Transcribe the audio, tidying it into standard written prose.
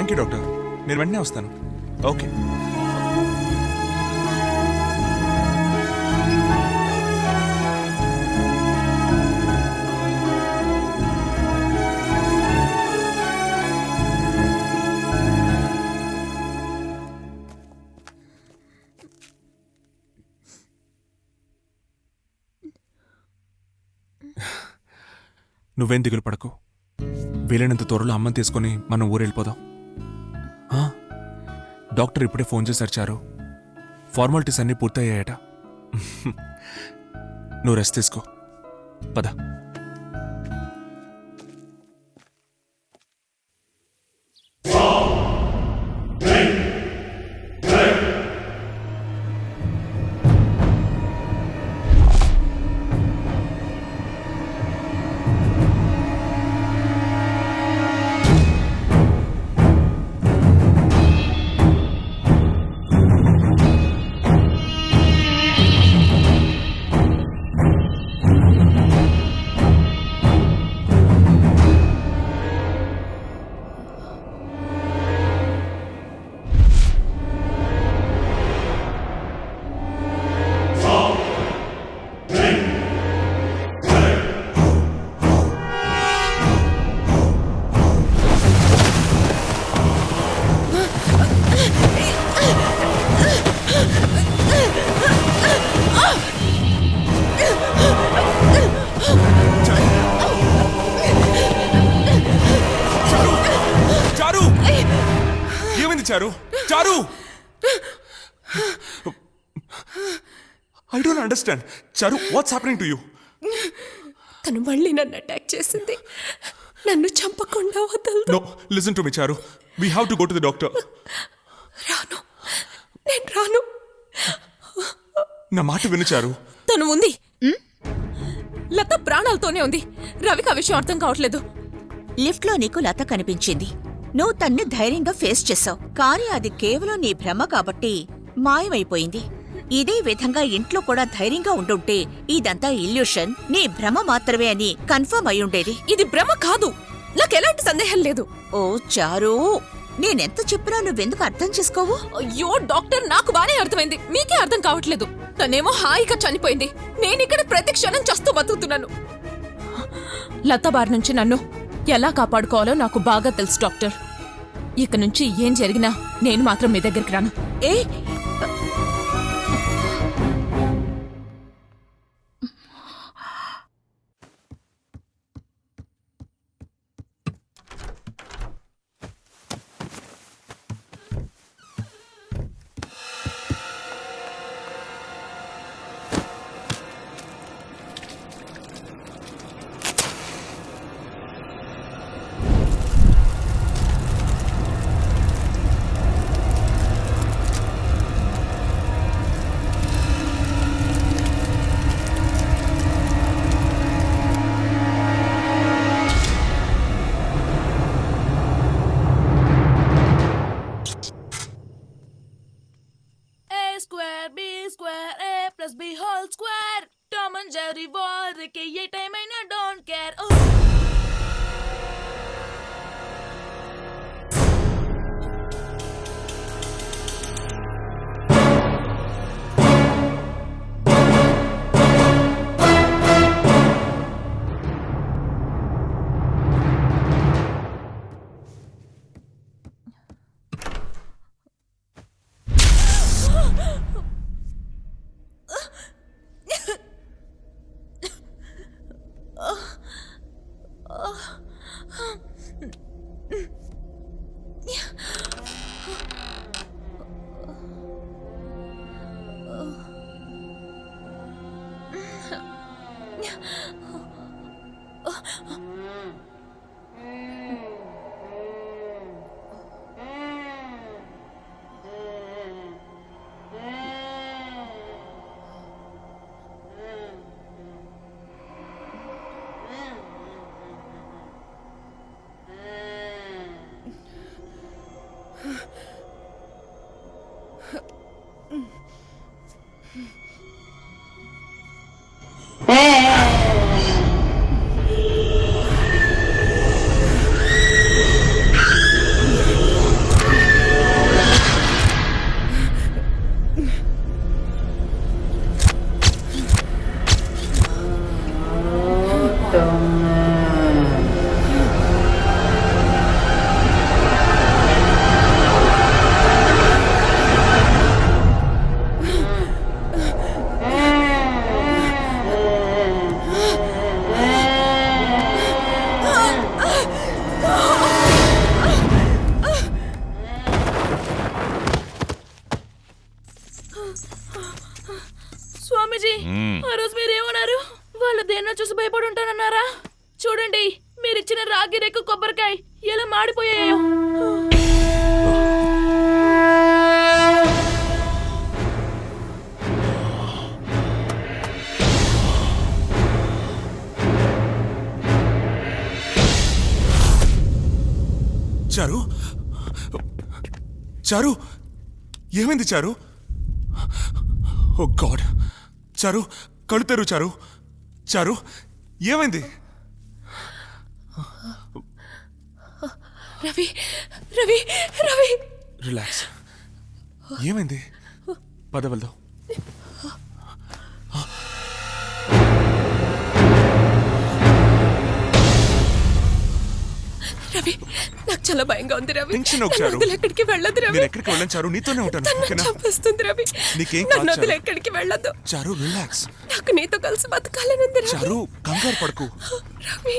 Thank you doctor, నేను వెంటనే వస్తాను. ఓకే. నువ్వేం దిగులు పడకు. వీలైనంత త్వరలో అమ్మని తీసుకొని మనం ఊరెళ్ళిపోదాం. డాక్టర్ ఇప్పుడే ఫోన్ చేశారు చారు. ఫార్మాలిటీస్ అన్నీ పూర్తయ్యాయట. నువ్వు రెస్ట్ తీసుకో, పద. చారు, చారు, ఐ డోంట్ అండర్స్టాండ్. చారు, వాట్స్ హ్యాపెనింగ్ టు యూ? తను మళ్ళీ నన్ను అటాక్ చేసింది. నన్ను చంపకుండా వదలదు. No, listen to me Charu. We have to go to the doctor. రాను, నేను రాను. నా మాట విను చారు. తను ఉంది, లత ప్రాణాలతోనే ఉంది. రవికి ఆ విషయం అర్థం కావట్లేదు. లిఫ్ట్ లో నీకు లత కనిపించింది. నువ్వు తన్ని ధైర్యంగా ఫేస్ చేశావు, కానీ అది కేవలం నీ భ్రమ కాబట్టి మాయమైపోయింది. ఇదే విధంగా ఇంట్లో కూడా ధైర్యంగా ఉండుంటే ఇదంతా ఇల్యూషన్, నీ భ్రమ మాత్రమే అని కన్ఫర్మ్ అయ్యుండేది. ఇది భ్రమ కాదు, నాకు ఎలాంటి సందేహం లేదు. ఓ చారు, నేనెంత చెప్పినా నువ్వెందుకు అర్థం చేసుకోవు? అయ్యో డాక్టర్, నాకు బానే అర్థమైంది, మీకే అర్థం కావట్లేదు. తనేమో హాయిగా చనిపోయింది, నేనిక్కడ ప్రతి క్షణం చస్తూ బతుకుతున్నాను. లత బారి నుంచి నన్ను ఎలా కాపాడుకోవాలో నాకు బాగా తెలుసు డాక్టర్. ఇక నుంచి ఏం జరిగినా నేను మాత్రం మీ దగ్గరికి రాను. ఏ B whole square. Tom and Jerry war के ये टाइम I don't care. దేన్నో చూసి భయపడి ఉంటానన్నారా? చూడండి, మీరిచ్చిన రాగి రేకు కొబ్బరికాయ ఎలా మాడిపోయాయో. చారు చారు ఏమైంది చారు? ఓ గాడ్, చారు కళ్ళు తెరు. చారు చారు ఏమైంది? రవి రవి రవి రిలాక్స్. ఏమైంది? పద వెళ్దాం. రవి, నాకు చాలా భయంగా ఉంది రవి. టెన్షన్ అవ్వకు చారు. నన్ను ఎక్కడికి వెళ్ళదు రవి. నేను ఎక్కడికి వెళ్ళను చారు, నీతోనే ఉంటాను. నన్ను ఓకేనా? చంపేస్తుంది రవి. నీకేం కాదు నన్ను చారు. ఎక్కడికి వెళ్ళదు. చారు రిలాక్స్. నాకు నీతో కలిసి బతకాలనుంది రవి. చారు కంగారు పడకు. రవి